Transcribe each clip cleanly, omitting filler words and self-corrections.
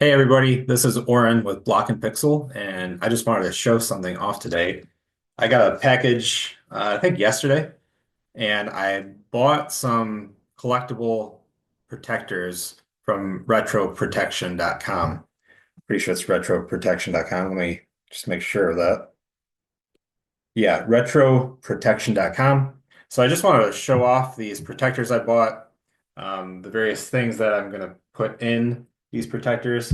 Hey everybody, this is Oren with Block and Pixel, and I just wanted to show something off today. I got a package, I think yesterday, and I bought some collectible protectors from retroprotection.com. Pretty sure it's retroprotection.com. Let me just make sure of that. Yeah, retroprotection.com. So I just wanted to show off these protectors I bought, the various things that I'm going to put in these protectors.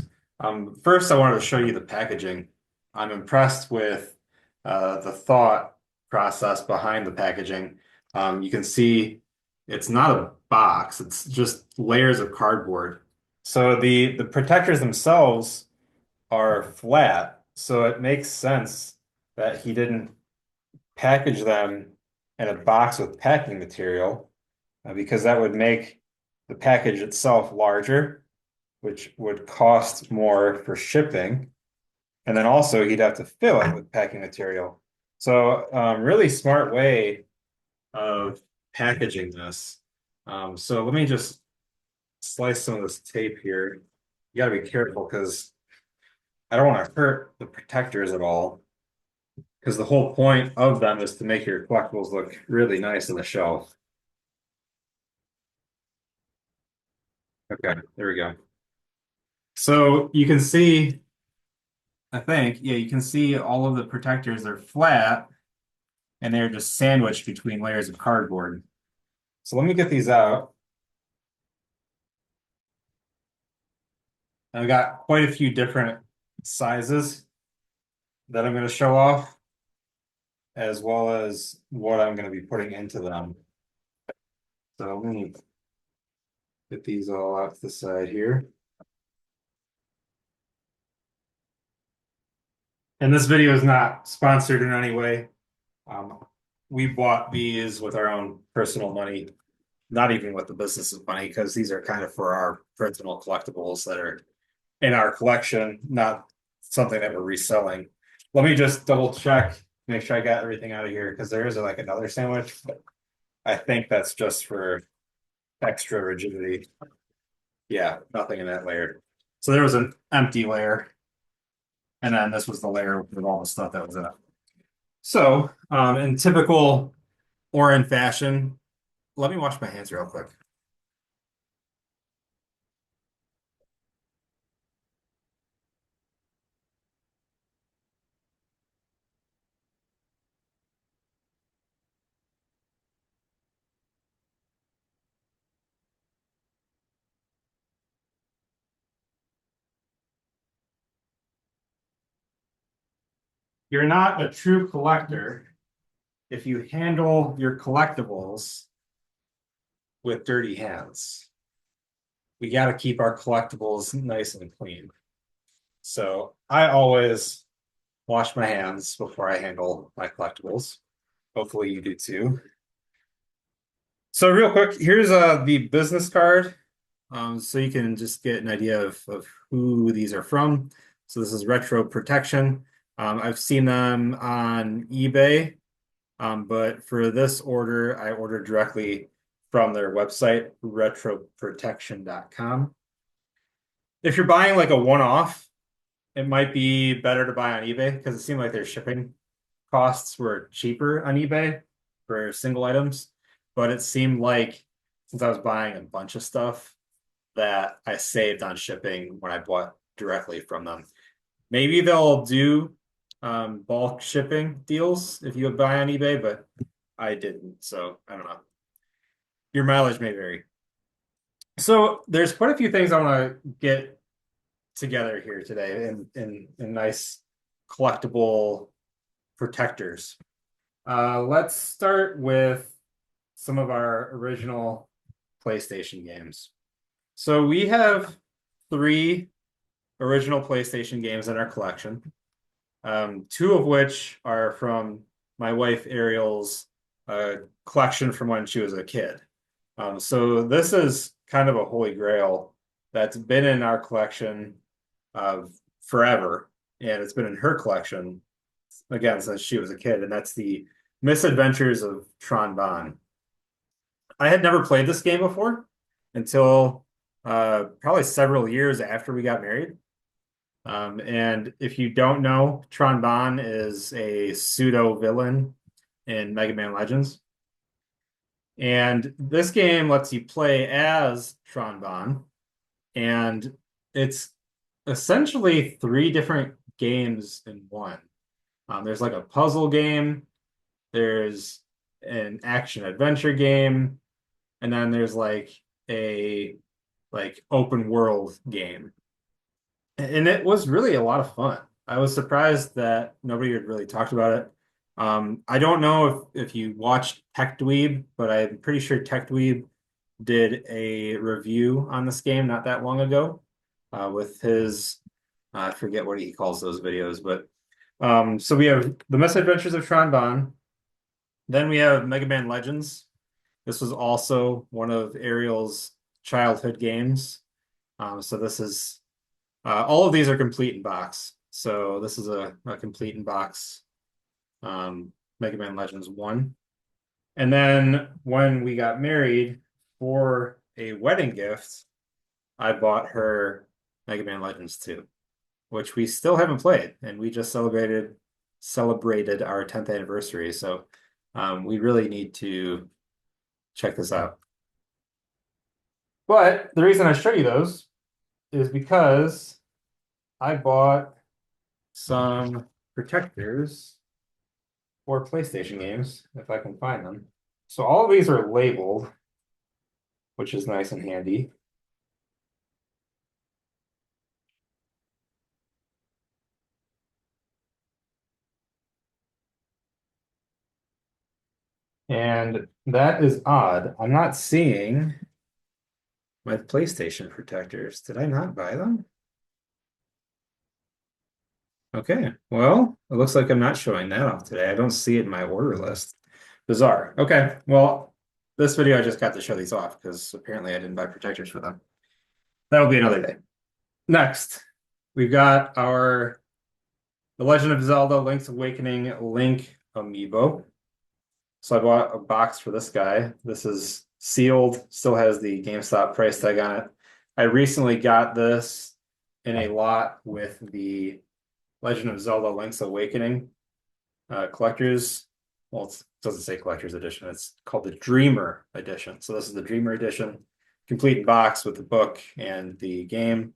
First, I wanted to show you the packaging. I'm impressed with the thought process behind the packaging. You can see it's not a box, it's just layers of cardboard. So the protectors themselves are flat, so it makes sense that he didn't package them in a box with packing material because that would make the package itself larger, which would cost more for shipping. And then also he'd have to fill it with packing material. So really smart way of packaging this. So let me just slice some of this tape here. You got to be careful because I don't want to hurt the protectors at all. Because the whole point of them is to make your collectibles look really nice on the shelf. Okay, there we go. So you can see, I think, yeah, you can see all of the protectors are flat and they're just sandwiched between layers of cardboard. So let me get these out. I've got quite a few different sizes that I'm going to show off, as well as what I'm going to be putting into them. So let me get these all out to the side here. And this video is not sponsored in any way. Um, we bought these with our own personal money, not even with the business's money, because these are kind of for our personal collectibles that are in our collection, not something that we're reselling. Let me just double check, make sure I got everything out of here, because there is like another sandwich, but I think that's just for extra rigidity. Yeah, nothing in that layer. So there was an empty layer, and then this was the layer with all the stuff that was in it. So, in typical Orin fashion, let me wash my hands real quick. You're not a true collector if you handle your collectibles with dirty hands. We got to keep our collectibles nice and clean. So I always wash my hands before I handle my collectibles. Hopefully you do too. So real quick, here's the business card. So you can just get an idea of who these are from. So this is Retro Protection. I've seen them on eBay, but for this order, I ordered directly from their website, retroprotection.com. If you're buying like a one-off, it might be better to buy on eBay because it seemed like their shipping costs were cheaper on eBay for single items. But it seemed like since I was buying a bunch of stuff that I saved on shipping when I bought directly from them. Maybe they'll do bulk shipping deals if you buy on eBay, but I didn't, so I don't know. Your mileage may vary. So there's quite a few things I want to get together here today in nice collectible protectors. Let's start with some of our original PlayStation games. So we have three original PlayStation games in our collection, two of which are from my wife Ariel's collection from when she was a kid. So this is kind of a holy grail that's been in our collection forever, and it's been in her collection again since she was a kid, and that's the Misadventures of Tron Bonne. I had never played this game before until probably several years after we got married. And if you don't know, Tron Bonne is a pseudo villain in Mega Man Legends. And this game lets you play as Tron Bonne, and it's essentially three different games in one. There's like a puzzle game, there's an action adventure game, and then there's a open world game. And it was really a lot of fun. I was surprised that nobody had really talked about it. I don't know if you watched Tech Dweeb, but I'm pretty sure Tech Dweeb did a review on this game not that long ago with his, I forget what he calls those videos, but so we have the Misadventures of Tron Bonne. Then we have Mega Man Legends. This was also one of Ariel's childhood games. So this is all of these are complete in box. So this is a complete in box Mega Man Legends 1. And then when we got married for a wedding gift, I bought her Mega Man Legends 2, which we still haven't played, and we just celebrated our 10th anniversary. So we really need to check this out. But the reason I show you those is because I bought some protectors for PlayStation games, if I can find them. So all of these are labeled, which is nice and handy. And that is odd. I'm not seeing my PlayStation protectors. Did I not buy them? Okay, well, it looks like I'm not showing that off today. I don't see it in my order list. Bizarre. Okay, well, this video I just got to show these off because apparently I didn't buy protectors for them. That'll be another day. Next, we've got our The Legend of Zelda Link's Awakening Link Amiibo. So I bought a box for this guy. This is sealed, still has the GameStop price tag on it. I recently got this in a lot with the Legend of Zelda Link's Awakening collectors. Well, it doesn't say collector's edition. It's called the Dreamer edition. So this is the Dreamer edition, complete box with the book and the game.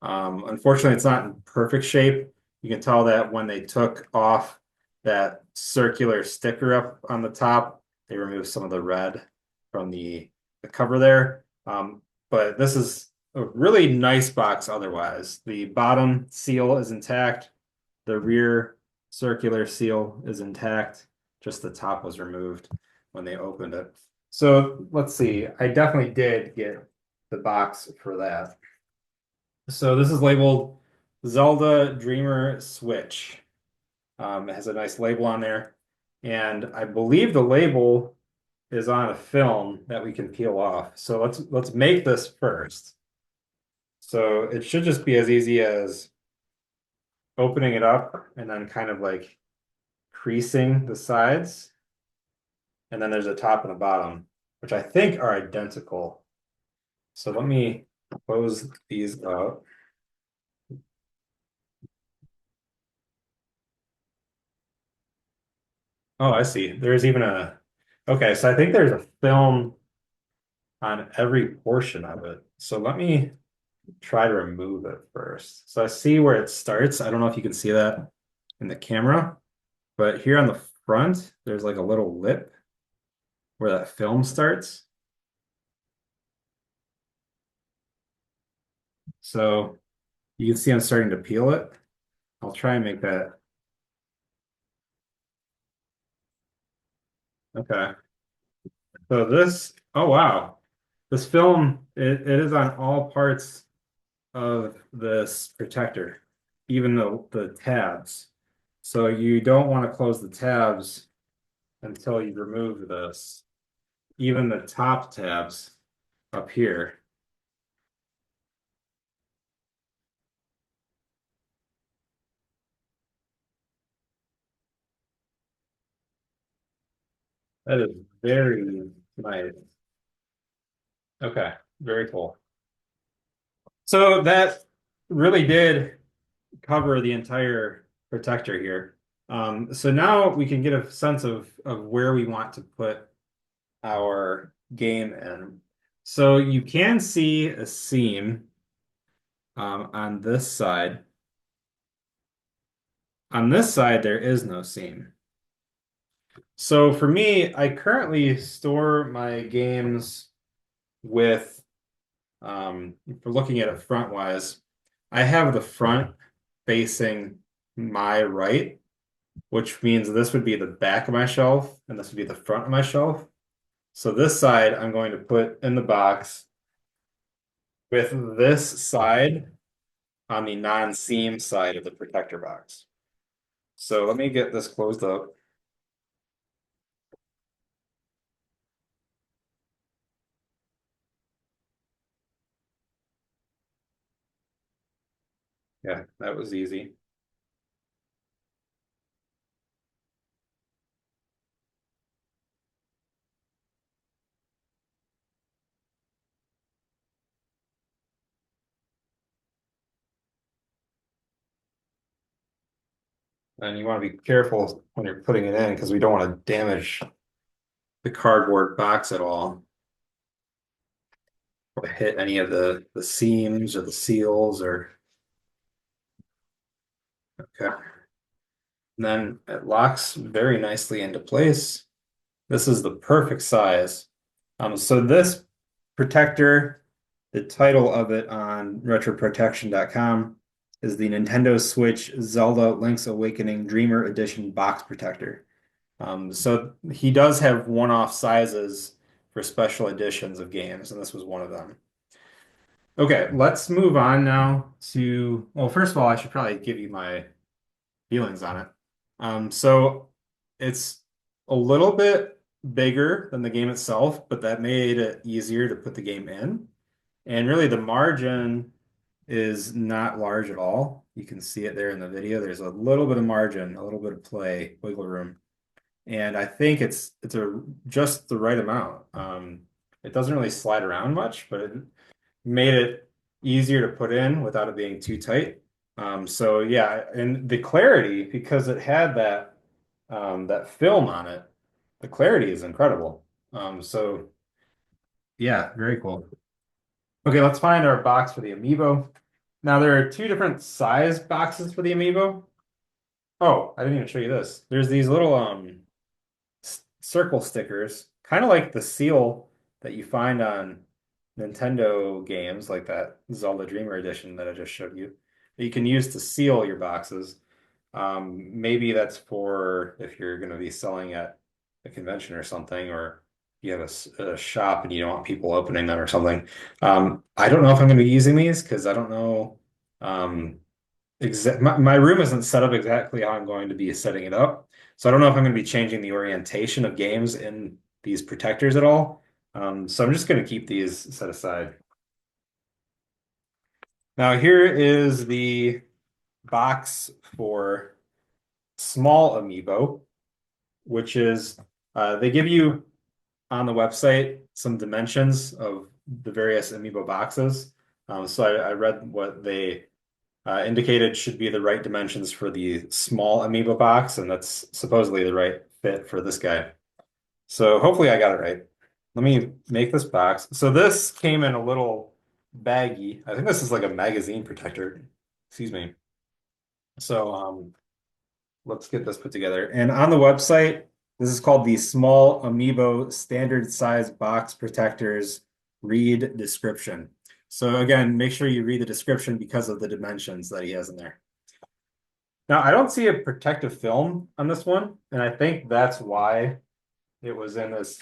Unfortunately, it's not in perfect shape. You can tell that when they took off that circular sticker up on the top, they removed some of the red from the cover there. But this is a really nice box otherwise. The bottom seal is intact. The rear circular seal is intact. Just the top was removed when they opened it. So let's see. I definitely did get the box for that. So this is labeled Zelda Dreamer Switch. It has a nice label on there. And I believe the label is on a film that we can peel off. So let's make this first. So it should just be as easy as opening it up and then kind of like creasing the sides. And then there's a top and a bottom, which I think are identical. So let me close these out. Oh, I see. There's even okay, so I think there's a film on every portion of it. So let me try to remove it first. So I see where it starts. I don't know if you can see that in the camera, but here on the front, there's like a little lip where that film starts. So you can see I'm starting to peel it. I'll try and make that. Okay. So this, oh wow. This film, it is on all parts of this protector, even the tabs. So you don't want to close the tabs until you remove this. Even the top tabs up here. That is very nice. Okay, very cool. So that really did cover the entire protector here. So now we can get a sense of where we want to put our game in. So you can see a seam on this side. On this side, there is no seam. So for me, I currently store my games with, if we're looking at it front-wise, I have the front facing my right, which means this would be the back of my shelf, and this would be the front of my shelf. So this side I'm going to put in the box with this side on the non-seam side of the protector box. So let me get this closed up. Yeah, that was easy. And you want to be careful when you're putting it in because we don't want to damage the cardboard box at all, or hit any of the seams or the seals or okay. And then it locks very nicely into place. This is the perfect size. So this protector, the title of it on retroprotection.com is the Nintendo Switch Zelda Link's Awakening Dreamer Edition Box Protector. So he does have one-off sizes for special editions of games, and this was one of them. Okay, let's move on now to, well, first of all, I should probably give you my feelings on it. So it's a little bit bigger than the game itself, but that made it easier to put the game in. And really, the margin is not large at all. You can see it there in the video. There's a little bit of margin, a little bit of play, wiggle room. And I think it's a just the right amount. It doesn't really slide around much, but it made it easier to put in without it being too tight. So yeah, and the clarity, because it had that film on it, the clarity is incredible. So yeah, very cool. Okay, let's find our box for the Amiibo. Now there are two different size boxes for the Amiibo. Oh, I didn't even show you this. There's these little circle stickers, kind of like the seal that you find on Nintendo games, like that Zelda Dreamer Edition that I just showed you, that you can use to seal your boxes. Maybe that's for if you're going to be selling at a convention or something, or you have a shop and you don't want people opening them or something. I don't know if I'm going to be using these because I don't know. My room isn't set up exactly how I'm going to be setting it up. So I don't know if I'm going to be changing the orientation of games in these protectors at all. So I'm just going to keep these set aside. Now here is the box for small Amiibo, which is they give you on the website some dimensions of the various Amiibo boxes. So I read what they indicated should be the right dimensions for the small Amiibo box, and that's supposedly the right fit for this guy. So hopefully I got it right. Let me make this box. So this came in a little baggie. I think this is like a magazine protector. Excuse me. So let's get this put together. And on the website, this is called the Small Amiibo Standard Size Box Protectors Read Description. So again, make sure you read the description because of the dimensions that he has in there. Now, I don't see a protective film on this one, and I think that's why it was in this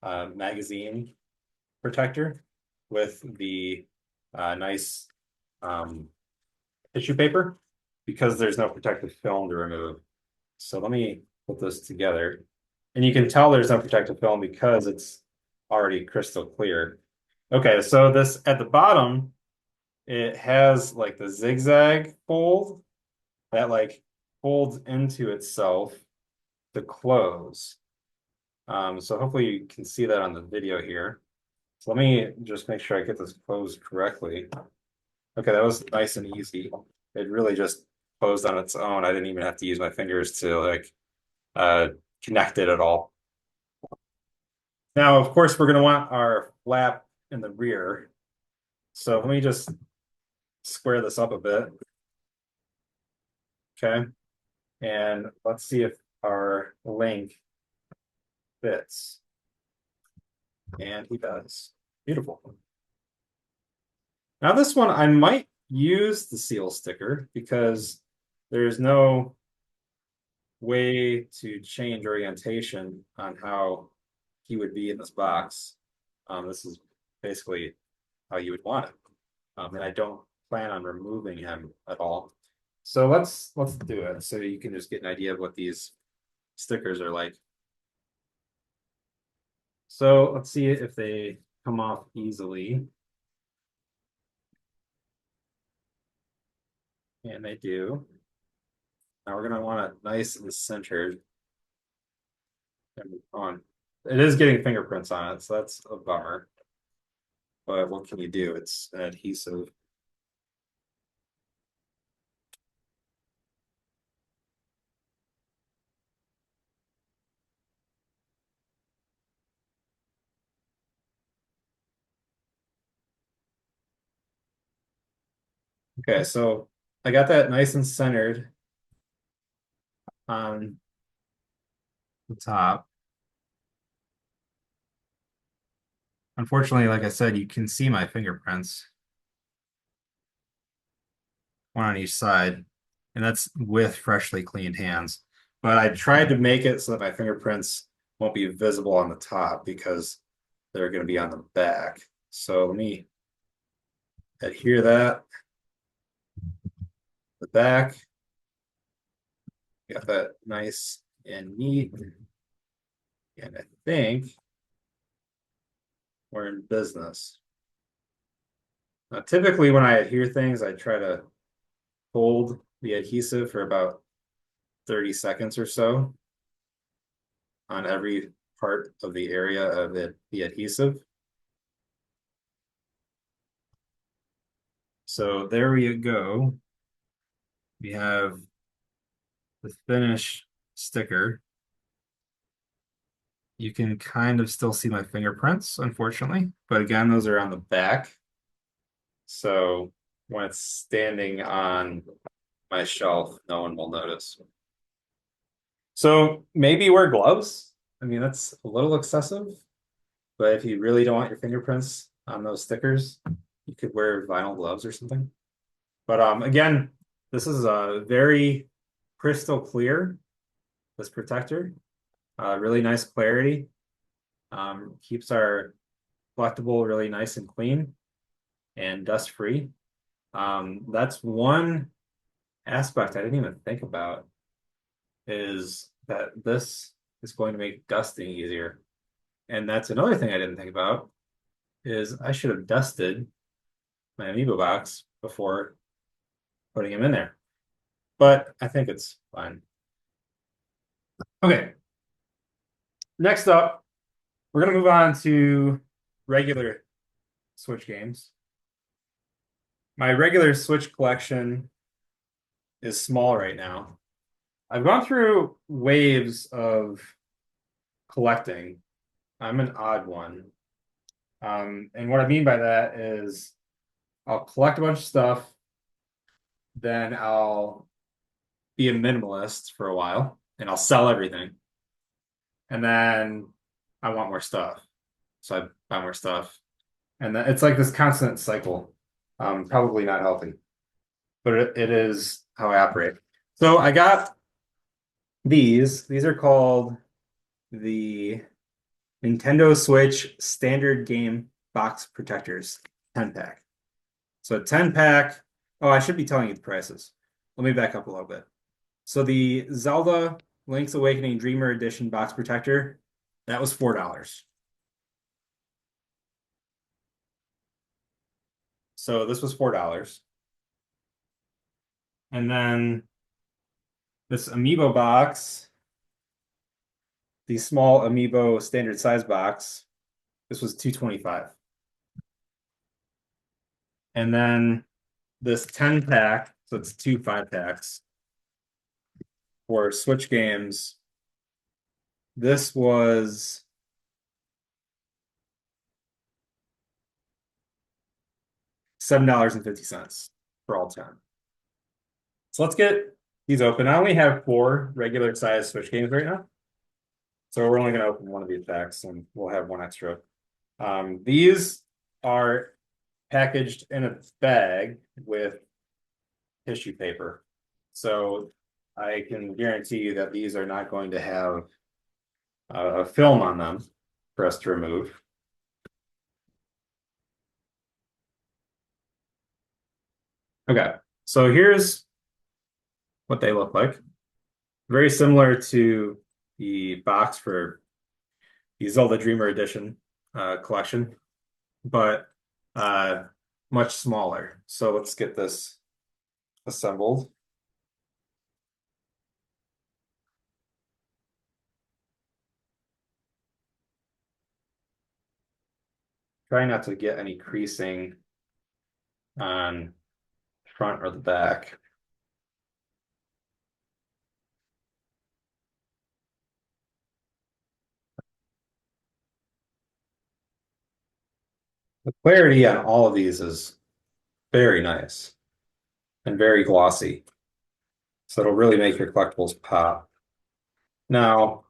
magazine protector with the nice tissue paper, because there's no protective film to remove. So let me put this together. And you can tell there's no protective film because it's already crystal clear. Okay, so this at the bottom, it has like the zigzag fold that like folds into itself to close. So hopefully you can see that on the video here. So let me just make sure I get this closed correctly. Okay, that was nice and easy. It really just posed on its own. I didn't even have to use my fingers to like uh, connect it at all. Now, of course, we're going to want our flap in the rear. So let me just square this up a bit. Okay. And let's see if our link fits. And he does. Beautiful. Now this one, I might use the seal sticker because there's no way to change orientation on how he would be in this box. This is basically how you would want it. And I don't plan on removing him at all. So let's do it so you can just get an idea of what these stickers are like. So let's see if they come off easily. And they do. Now we're gonna want it nice and centered. And on. It is getting fingerprints on it, so that's a bummer. But what can you do? It's an adhesive. Okay, so I got that nice and centered on the top. Unfortunately, like I said, you can see my fingerprints, one on each side, and that's with freshly cleaned hands. But I tried to make it so that my fingerprints won't be visible on the top because they're going to be on the back. So let me adhere that. The back, got that nice and neat. And I think we're in business. Now, typically when I adhere things, I try to hold the adhesive for about 30 seconds or so on every part of the area of the adhesive. So there we go. We have the finished sticker. You can kind of still see my fingerprints, unfortunately, but again, those are on the back. So when it's standing on my shelf, no one will notice. So maybe wear gloves. I mean, that's a little excessive, but if you really don't want your fingerprints on those stickers, you could wear vinyl gloves or something. But again, this is a very crystal clear, this protector. Really nice clarity. Keeps our collectible really nice and clean and dust free. That's one aspect I didn't even think about is that this is going to make dusting easier. And that's another thing I didn't think about is I should have dusted my Amiibo box before putting him in there. But I think it's fine. Okay. Next up, we're going to move on to regular Switch games. My regular Switch collection is small right now. I've gone through waves of collecting. I'm an odd one. And what I mean by that is I'll collect a bunch of stuff, then I'll be a minimalist for a while, and I'll sell everything. And then I want more stuff. So I buy more stuff. And then it's like this constant cycle. Probably not healthy, but it is how I operate. So I got these. These are called the Nintendo Switch Standard Game Box Protectors 10 pack. So 10 pack. Oh, I should be telling you the prices. Let me back up a little bit. So the Zelda Link's Awakening Dreamer Edition box protector, that was $4. So this was $4. And then this Amiibo box, the small Amiibo standard size box, this was $2.25. And then this 10 pack, so it's two 5 packs. for Switch games. This was $7.50 for all 10. So let's get these open. I only have four regular size Switch games right now. So we're only going to open one of these packs and we'll have one extra. These are packaged in a bag with tissue paper. So I can guarantee you that these are not going to have a film on them for us to remove. Okay, so here's what they look like. Very similar to the box for the Zelda Dreamer Edition collection, but uh, much smaller. So let's get this assembled. Try not to get any creasing on front or the back. The clarity on all of these is very nice and very glossy. So it'll really make your collectibles pop. Now,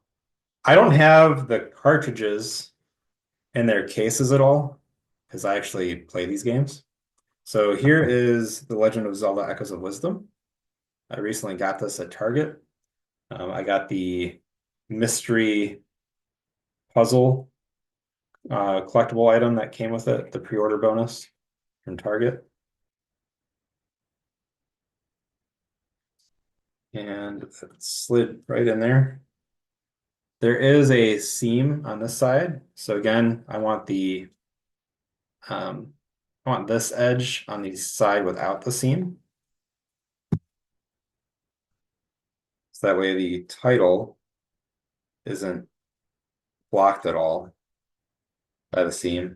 I don't have the cartridges in their cases at all because I actually play these games. So here is The Legend of Zelda Echoes of Wisdom. I recently got this at Target. I got the mystery puzzle collectible item that came with it, the pre-order bonus from Target. And it slid right in there. There is a seam on this side. So again, I want this edge on the side without the seam. So that way the title isn't blocked at all by the seam.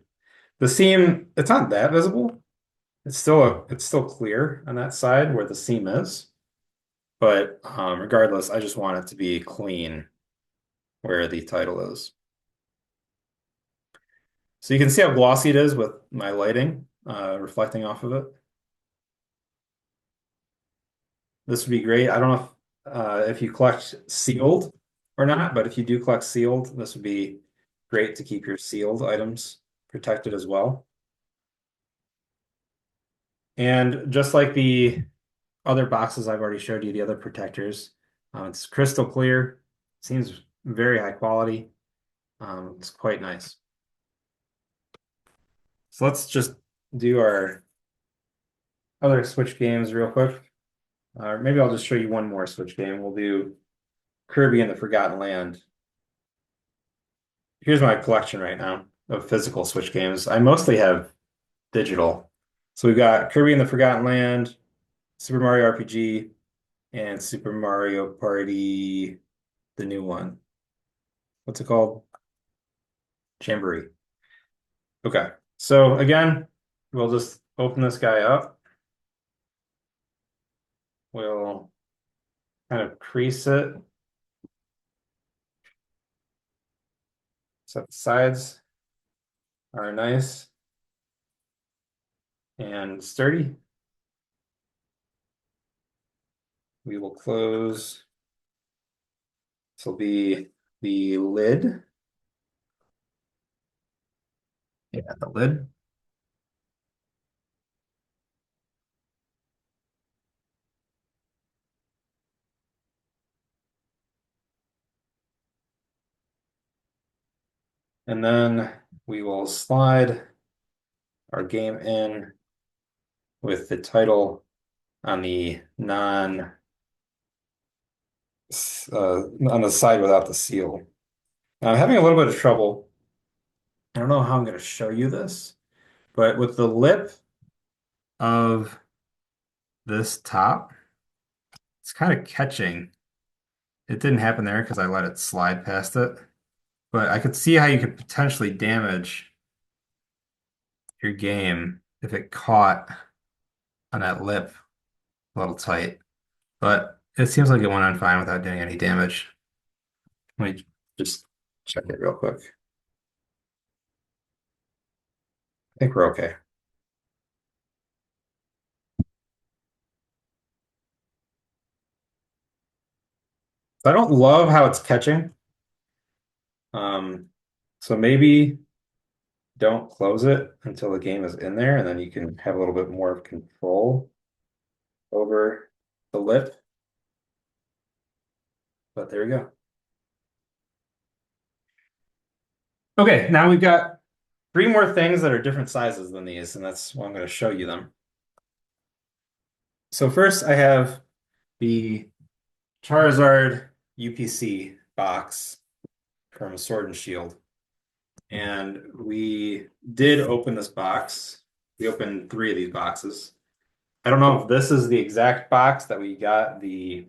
The seam, it's not that visible. It's still clear on that side where the seam is. But regardless, I just want it to be clean where the title is. So you can see how glossy it is with my lighting reflecting off of it. This would be great. I don't know if you collect sealed or not, but if you do collect sealed, this would be great to keep your sealed items protected as well. And just like the other boxes I've already showed you, the other protectors, it's crystal clear, seems very high quality. It's quite nice. So let's just do our other Switch games real quick. Maybe I'll just show you one more Switch game. We'll do Kirby and the Forgotten Land. Here's my collection right now of physical Switch games. I mostly have digital. So we've got Kirby and the Forgotten Land, Super Mario RPG, and Super Mario Party, the new one. What's it called? Jamboree. Okay. So again, we'll just open this guy up. We'll kind of crease it. So the sides are nice and sturdy. We will close. This will be the lid. Yeah, the lid. And then we will slide our game in with the title on the on the side without the seal. Now, I'm having a little bit of trouble. I don't know how I'm going to show you this, but with the lip of this top, it's kind of catching. It didn't happen there because I let it slide past it, but I could see how you could potentially damage your game if it caught on that lip a little tight. But It seems like it went on fine without doing any damage. Let me just check it real quick. I think we're okay. So I don't love how it's catching. Um, so maybe don't close it until the game is in there, and then you can have a little bit more of control over the lip. But there we go. Okay, now we've got three more things that are different sizes than these, and that's why I'm going to show you them. So first I have the Charizard UPC box from Sword and Shield. And we did open this box. We opened three of these boxes. I don't know if this is the exact box that we got the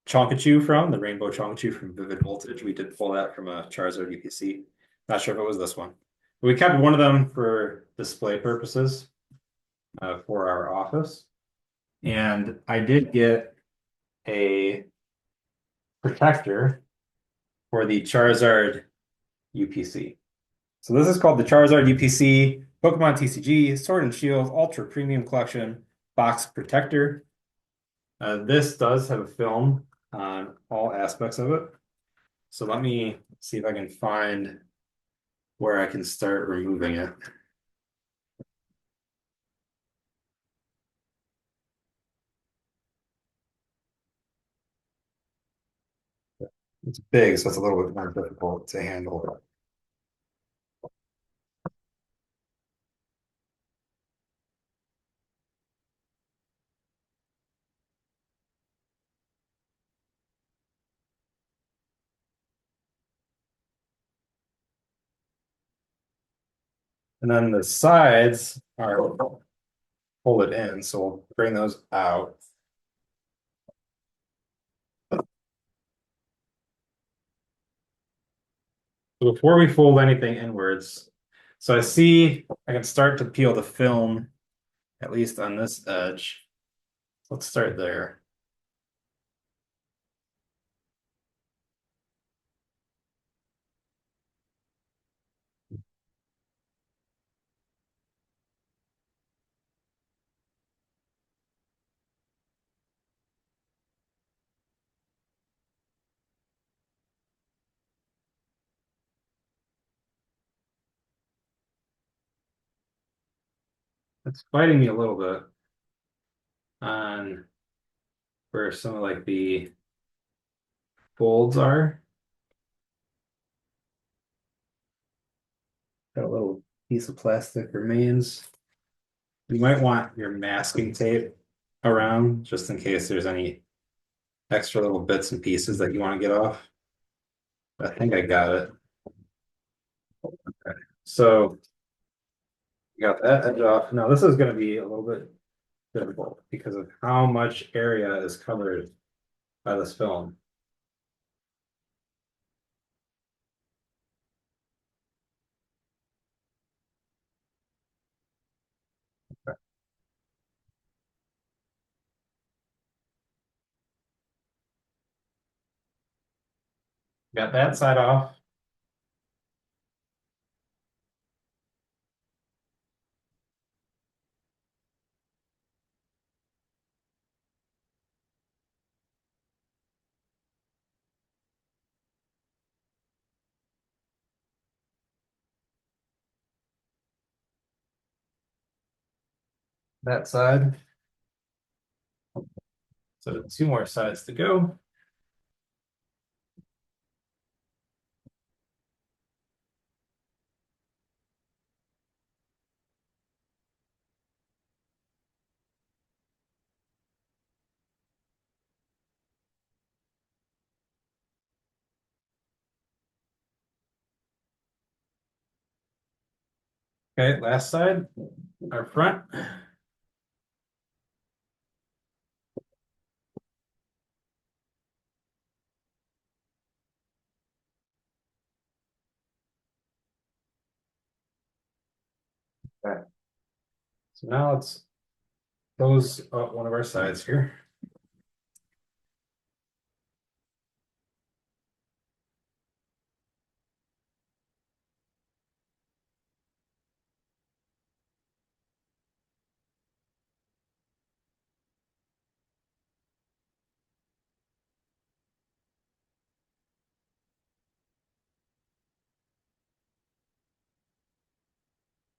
Chonkachu from, the Rainbow Chonkachu from Vivid Voltage. We did pull that from a Charizard UPC. Not sure if it was this one. But we kept one of them for display purposes for our office. And I did get a protector for the Charizard UPC. So this is called the Charizard UPC Pokemon TCG Sword and Shield Ultra Premium Collection Box Protector. This does have a film on all aspects of it. So let me see if I can find where I can start removing it. It's big, so it's a little bit more difficult to handle. And then the sides are folded in, so we'll bring those out. So before we fold anything inwards, so I see I can start to peel the film, at least on this edge. Let's start there. It's fighting me a little bit on where some of like the folds are. Got a little piece of plastic remains. You might want your masking tape around just in case there's any extra little bits and pieces that you want to get off. I think I got it. Okay. So you got that edge off. Now this is going to be a little bit difficult because of how much area is covered by this film. Got that side off. That side. So two more sides to go. Okay, last side, our front. Okay. So now let's close one of our sides here.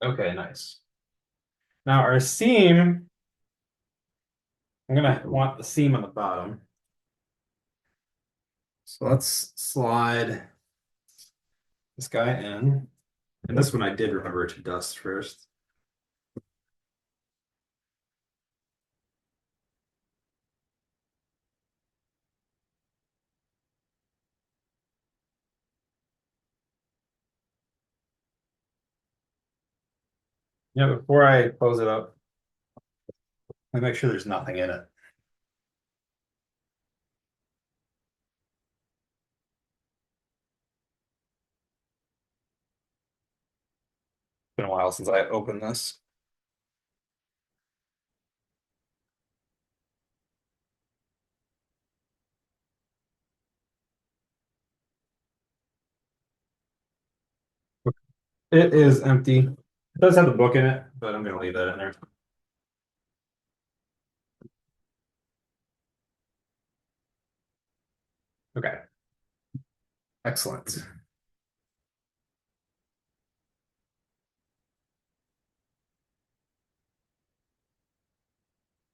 Okay, nice. Now our seam, I'm gonna want the seam on the bottom. So let's slide this guy in. And this one I did remember to dust first. Yeah, before I close it up, I make sure there's nothing in it. It's been a while since I opened this. It is empty. It does have the book in it, but I'm gonna leave that in there. Okay, excellent.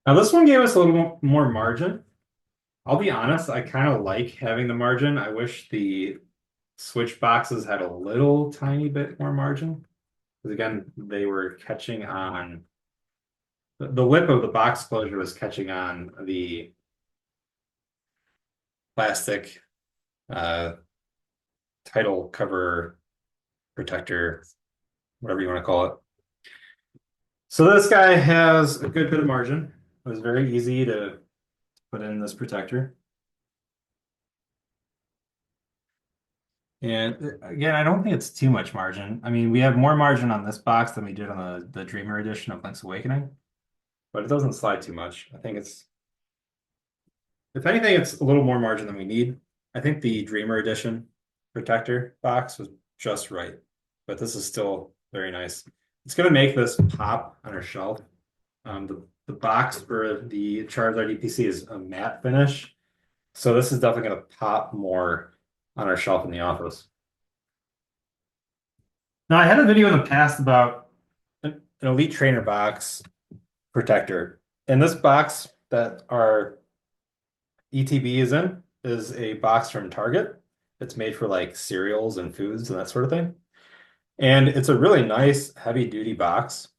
Now this one gave us a little more margin. I'll be honest, I kind of like having the margin. I wish the switch boxes had a little tiny bit more margin. Because again, they were catching on the lip of the box closure was catching on the plastic uh, title cover protector, whatever you want to call it. So this guy has a good bit of margin. It was very easy to put in this protector. And again, I don't think it's too much margin. I mean, we have more margin on this box than we did on the Dreamer edition of Link's Awakening, but it doesn't slide too much. I think it's, if anything, it's a little more margin than we need. I think the Dreamer edition protector box was just right, but this is still very nice. It's going to make this pop on our shelf. The box for the Charizard EPC is a matte finish, so this is definitely going to pop more on our shelf in the office. Now, I had a video in the past about an Elite Trainer box protector. And this box that our ETB is in is a box from Target. It's made for like cereals and foods and that sort of thing. And it's a really nice heavy duty box,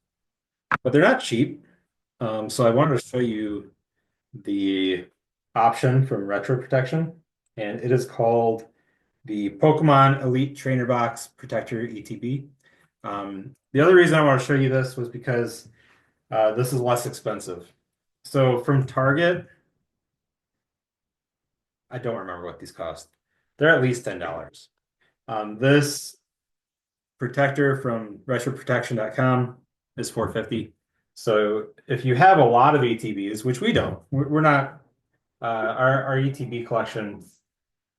but they're not cheap. So I wanted to show you the option from Retro Protection, and it is called the Pokemon Elite Trainer Box Protector ETB. The other reason I want to show you this was because this is less expensive. So from Target, I don't remember what these cost. They're at least $10. This protector from retroprotection.com is $4.50. So if you have a lot of ETBs, which we don't, we're not, our ETB collection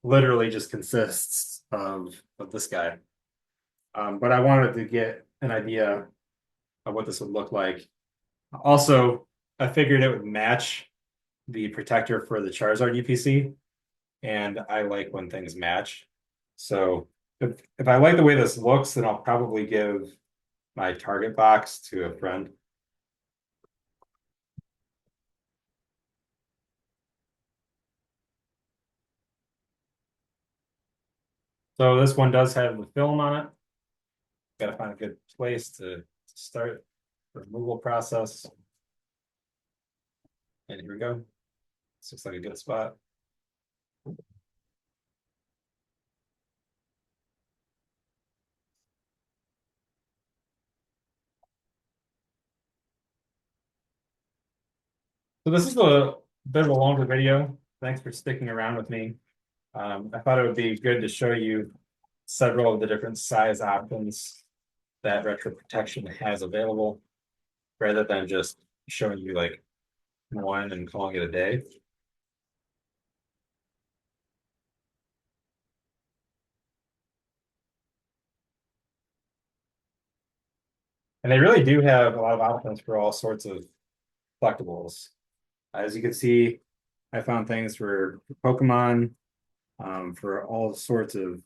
literally just consists of this guy. But I wanted to get an idea of what this would look like. Also, I figured it would match the protector for the Charizard UPC, and I like when things match. So if I like the way this looks, then I'll probably give my Target box to a friend. So this one does have the film on it. Got to find a good place to start the removal process. And here we go. This looks like a good spot. So this is a bit of a longer video. Thanks for sticking around with me. I thought it would be good to show you several of the different size options that Retro Protection has available, rather than just showing you like one and calling it a day. And they really do have a lot of options for all sorts of collectibles. As you can see, I found things for Pokemon, for all sorts of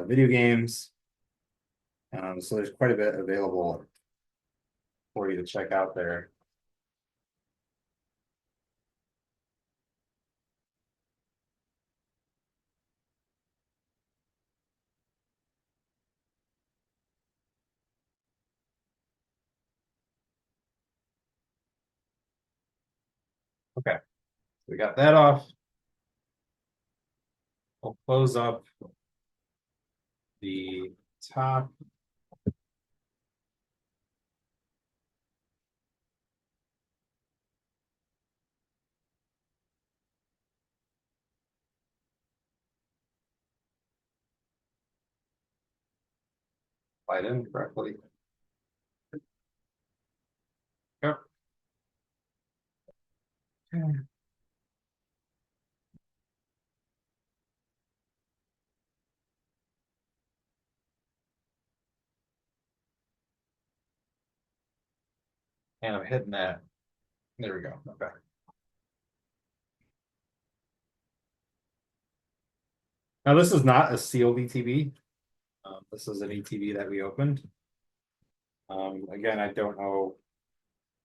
video games. So there's quite a bit available for you to check out there. Okay, we got that off. We'll close up the top. Slide in correctly. Yep. And I'm hitting that. There we go. Okay. Now this is not a sealed ETB. This is an ETB that we opened. Again, I don't know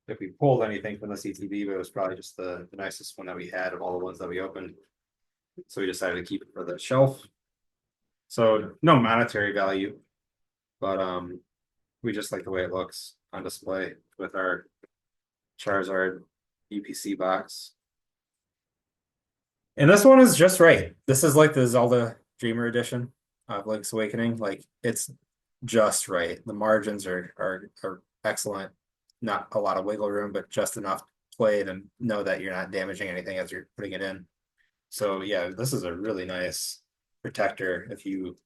if we pulled anything from this ETB, but it was probably just the nicest one that we had of all the ones that we opened. So we decided to keep it for the shelf. So no monetary value, but we just like the way it looks on display with our Charizard UPC box. And this one is just right. This is like the Zelda Dreamer edition of Link's Awakening. Like it's just right. The margins are excellent. Not a lot of wiggle room, but just enough to play it and know that you're not damaging anything as you're putting it in. So yeah, this is a really nice protector if you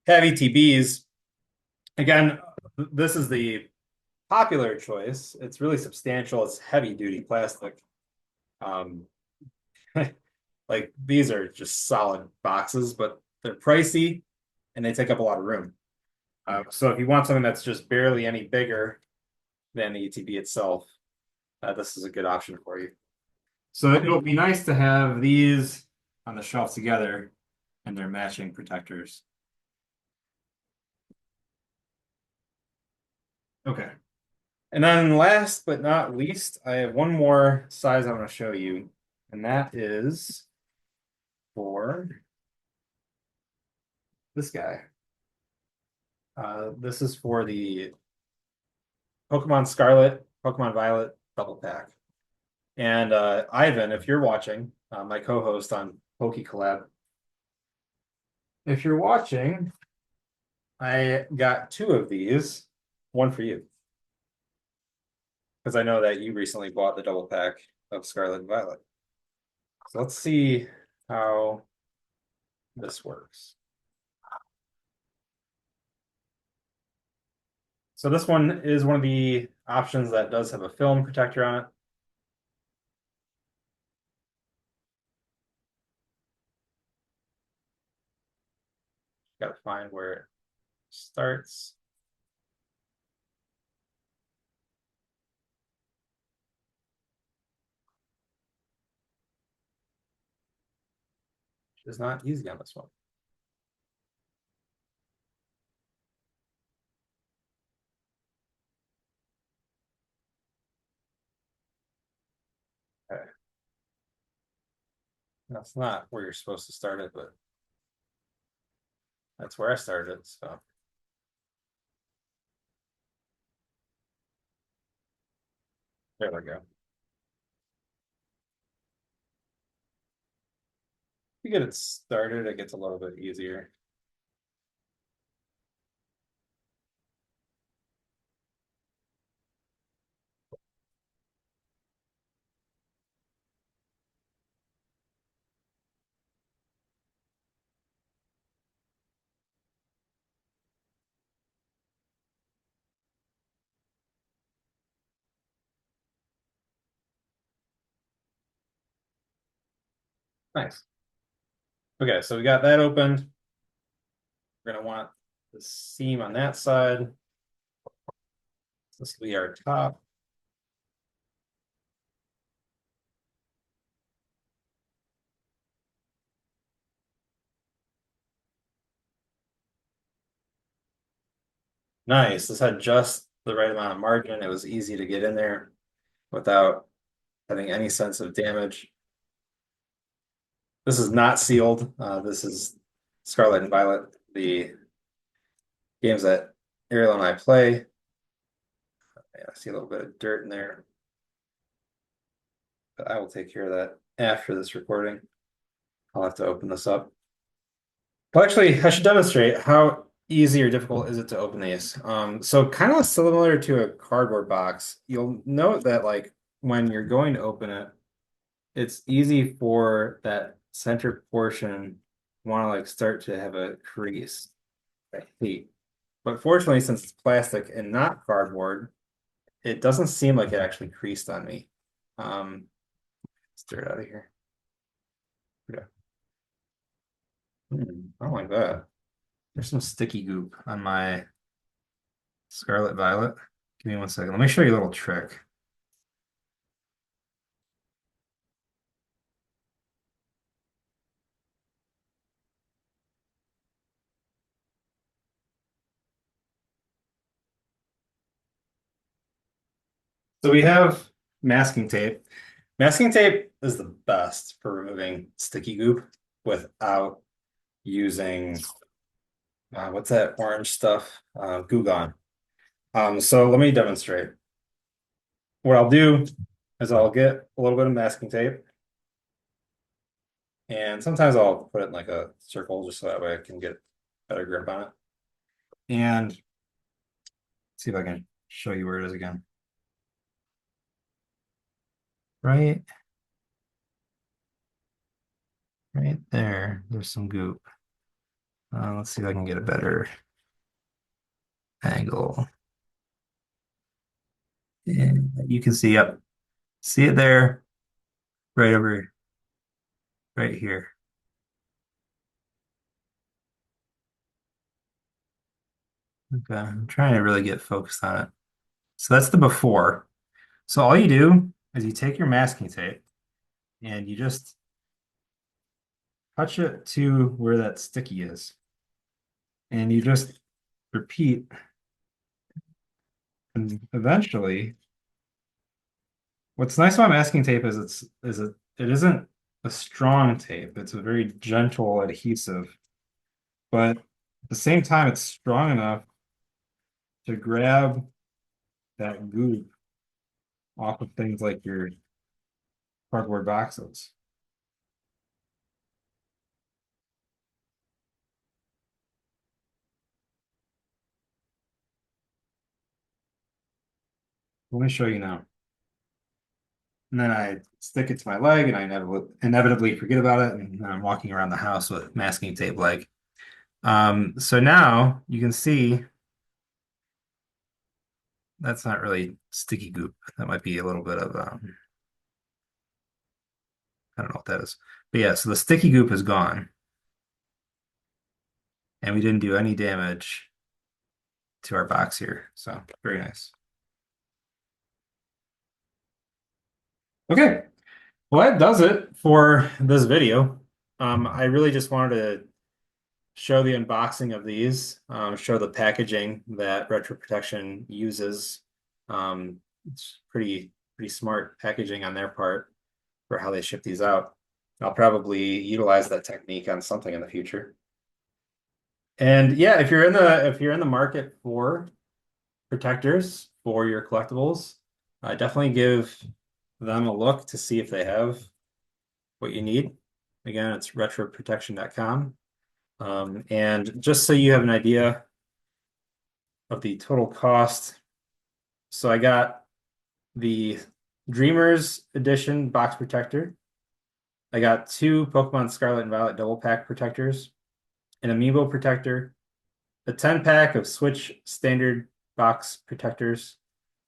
have ETBs. Again, this is the popular choice. It's really substantial. It's heavy duty plastic. Um, like these are just solid boxes, but they're pricey and they take up a lot of room. So if you want something that's just barely any bigger than the ETB itself, this is a good option for you. So it'll be nice to have these on the shelf together and their matching protectors. Okay. And then last but not least, I have one more size I want to show you, and that is for this guy. This is for the Pokemon Scarlet, Pokemon Violet double pack. And Ivan, if you're watching, my co-host on Poke Collab, if you're watching, I got two of these, one for you. Because I know that you recently bought the double pack of Scarlet and Violet. So let's see how this works. So this one is one of the options that does have a film protector on it. Got to find where it starts. It's not easy on this one. Okay. That's not where you're supposed to start it, but that's where I started, so. There we go. You get it started, it gets a little bit easier. Nice. Okay, so we got that opened. We're gonna want the seam on that side. This will be our top. Nice. This had just the right amount of margin. It was easy to get in there without having any sense of damage. This is not sealed. This is Scarlet and Violet, the games that Ariel and I play. Yeah, I see a little bit of dirt in there, but I will take care of that after this recording. I'll have to open this up. Well, actually, I should demonstrate how easy or difficult is it to open these. So kind of similar to a cardboard box, you'll note that like when you're going to open it, it's easy for that center portion want to like start to have a crease. I hate. But fortunately, since it's plastic and not cardboard, it doesn't seem like it actually creased on me. Let's get it out of here. Yeah. I don't like that. There's some sticky goop on my Scarlet Violet. Give me one second. Let me show you a little trick. So we have masking tape. Masking tape is the best for removing sticky goop without using what's that orange stuff? Goo Gone. So let me demonstrate. What I'll do is I'll get a little bit of masking tape, and sometimes I'll put it in like a circle just so that way I can get better grip on it. And see if I can show you where it is again. Right, right there. There's some goop. Let's see if I can get a better angle. And you can see up, see it there, right over, right here. Okay, I'm trying to really get focused on it. So that's the before. So all you do is you take your masking tape and you just touch it to where that sticky is. And you just repeat. And eventually, what's nice about masking tape is it isn't a strong tape. It's a very gentle adhesive, but at the same time, it's strong enough to grab that goop off of things like your cardboard boxes. Let me show you now. And then I stick it to my leg and I inevitably forget about it. And then I'm walking around the house with masking tape leg. So now you can see that's not really sticky goop. That might be a little bit of, I don't know what that is. But yeah, so the sticky goop is gone. And we didn't do any damage to our box here. So very nice. Okay. Well, that does it for this video. I really just wanted to show the unboxing of these, show the packaging that Retro Protection uses. It's pretty smart packaging on their part for how they ship these out. I'll probably utilize that technique on something in the future. And yeah, if you're in the market for protectors for your collectibles, definitely give them a look to see if they have what you need. Again, it's retroprotection.com. And just so you have an idea of the total cost, so I got the Dreamers Edition box protector. I got two Pokemon Scarlet and Violet double pack protectors, an Amiibo protector, a 10-pack of Switch standard box protectors,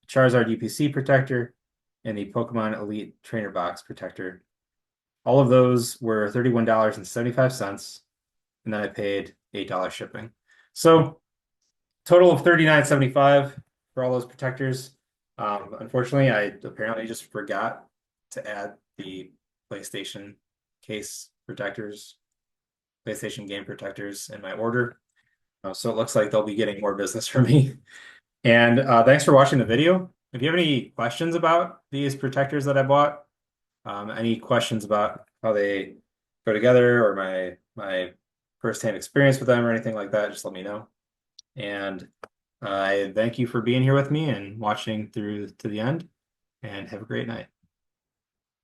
Charizard UPC protector, and the Pokemon Elite Trainer box protector. All of those were $31.75, and then I paid $8 shipping. So total of $39.75 for all those protectors. Unfortunately, I apparently just forgot to add the PlayStation case protectors, PlayStation game protectors in my order. So it looks like they'll be getting more business from me. And thanks for watching the video. If you have any questions about these protectors that I bought, any questions about how they go together or my firsthand experience with them or anything like that, just let me know. And I thank you for being here with me and watching through to the end, and have a great night.